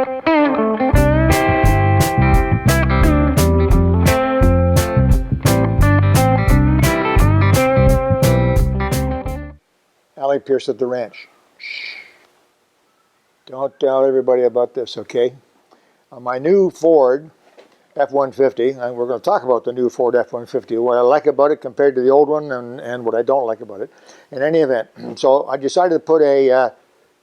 Alec, Peirce at the ranch. Shh. Don't tell everybody about this, okay? On my new Ford F-150, and we're going to talk about the new Ford F-150, what I like about it compared to the old one and what I don't like about it. In any event, so I decided to put a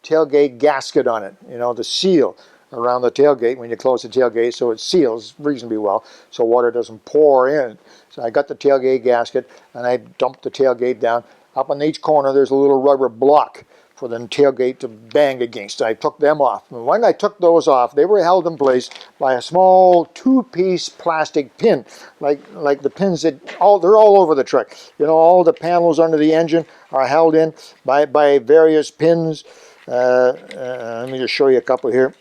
tailgate gasket on it, you know, the seal around the tailgate when you close the tailgate, so it seals reasonably well so water doesn't pour in. So I got the tailgate gasket and I dumped the tailgate down. Up on each corner there's a little rubber block for the tailgate to bang against. I took them off. And when I took those off, they were held in place by a small two-piece plastic pin, like the pins that they're all over the truck. You know, all the panels under the engine are held in by various pins. Let me just show you a couple here.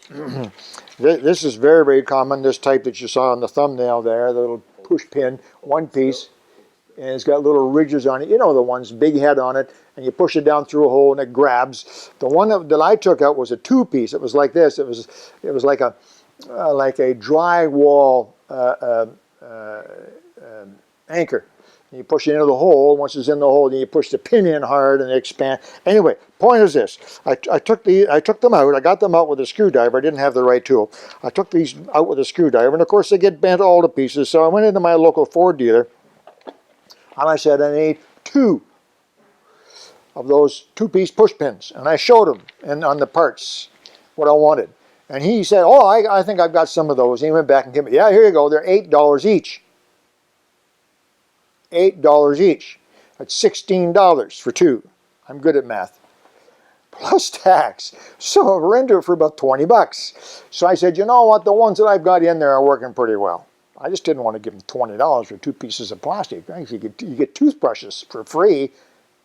This is very, very common, this type that you saw on the thumbnail there, the little push pin, one piece, and it's got little ridges on it. You know the ones, big head on it, and you push it down through a hole and it grabs. The one that I took out was a two-piece. It was like this. It was like a drywall anchor. You push it into the hole. Once it's in the hole, then you push the pin in hard and they expand. Anyway, point is this: I took them out. I got them out with a screwdriver. I didn't have the right tool. I took these out with a screwdriver, and of course they get bent all to pieces. So I went into my local Ford dealer, and I said I need 2 of those two-piece push pins, and I showed him and on the parts what I wanted. And he said, "Oh, I think I've got some of those." And he went back and gave me, "Yeah, here you go. They're $8 each." $8 each. That's $16 for 2. I'm good at math. Plus tax. So we're into it for about 20 bucks. So I said, you know what? The ones that I've got in there are working pretty well. I just didn't want to give them $20 for 2 pieces of plastic. You get toothbrushes for free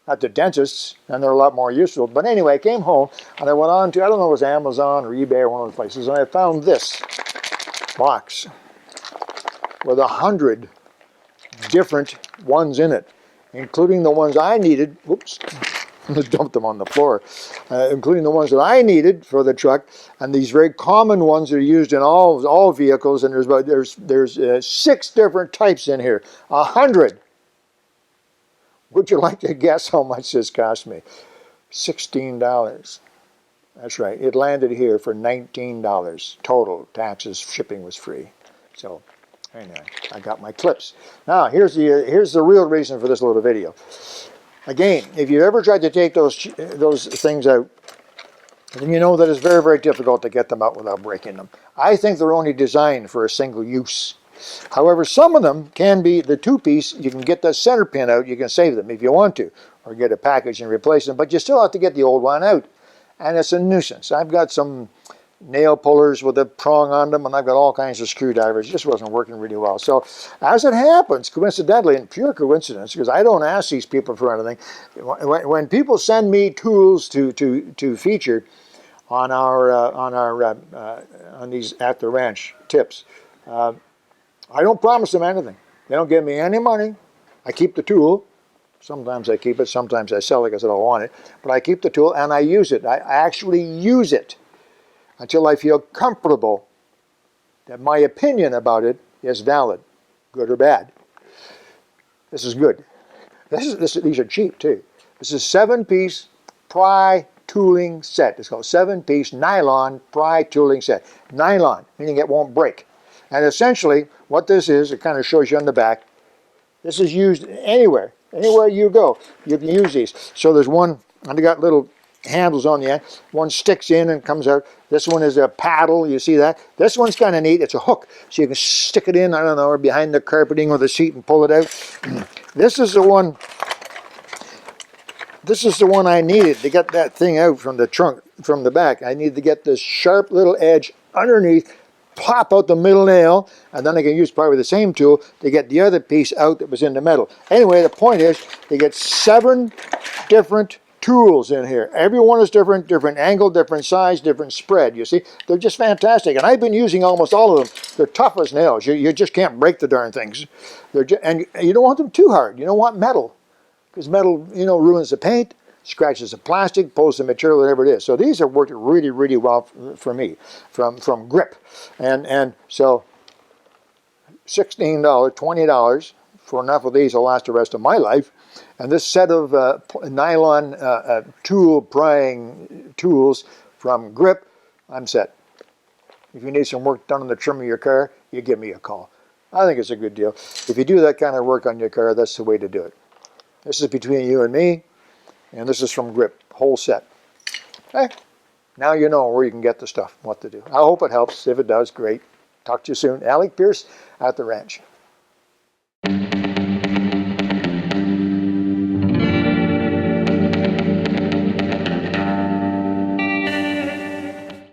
at the dentist's, and they're a lot more useful. But anyway, I came home and I went on to, I don't know if it was Amazon or eBay or one of those places, and I found this box with 100 different ones in it, including the ones I needed. Whoops, I dumped them on the floor. Including the ones that I needed for the truck, and these very common ones that are used in all vehicles. And there's 6 different types in here. 100. Would you like to guess how much this cost me? $16. That's right. It landed here for $19 total. Taxes, shipping was free. So. Anyway, I got my clips. Now, here's the real reason for this little video. Again, if you've ever tried to take those things out, then you know that it's very, very difficult to get them out without breaking them. I think they're only designed for a single use. However, some of them can be the 2-piece. You can get the center pin out. You can save them if you want to, or get a package and replace them. But you still have to get the old one out, and it's a nuisance. I've got some nail pullers with a prong on them, and I've got all kinds of screwdrivers. It just wasn't working really well. So as it happens, coincidentally, and pure coincidence, because I don't ask these people for anything, when people send me tools to feature on on these at the ranch tips, I don't promise them anything. They don't give me any money. I keep the tool. Sometimes I keep it, sometimes I sell it because I don't want it, but I keep the tool and I use it. I actually use it until I feel comfortable that my opinion about it is valid, good or bad. This is good. These are cheap too. This is a 7-piece pry tooling set. It's called 7-piece nylon pry tooling set. Nylon, meaning it won't break. And essentially, what this is, it kind of shows you on the back, this is used anywhere you go. You can use these. So there's one, and they got little handles on the end. One sticks in and comes out. This one is a paddle, you see that? This one's kind of neat. It's a hook, so you can stick it in, I don't know, or behind the carpeting or the seat and pull it out. This is the one I needed to get that thing out from the trunk, from the back. I need to get this sharp little edge underneath, pop out the middle nail, and then I can use probably the same tool to get the other piece out that was in the middle. Anyway, the point is, you get 7 different tools in here. Every one is different angle, different size, different spread. You see, they're just fantastic, and I've been using almost all of them. They're tough as nails. You just can't break the darn things. And you don't want them too hard. You don't want metal, because metal, you know, ruins the paint. scratches the plastic, pulls the material, whatever it is. So these have worked really, really well for me from grip. And so $16, $20 for enough of these will last the rest of my life. And this set of nylon tool prying tools from Grip, I'm set. If you need some work done on the trim of your car, you give me a call. I think it's a good deal. If you do that kind of work on your car, that's the way to do it. This is between you and me, and this is from Grip, whole set. Hey, now you know where you can get the stuff, what to do. I hope it helps. If it does, great. Talk to you soon. Alec, Peirce at the ranch.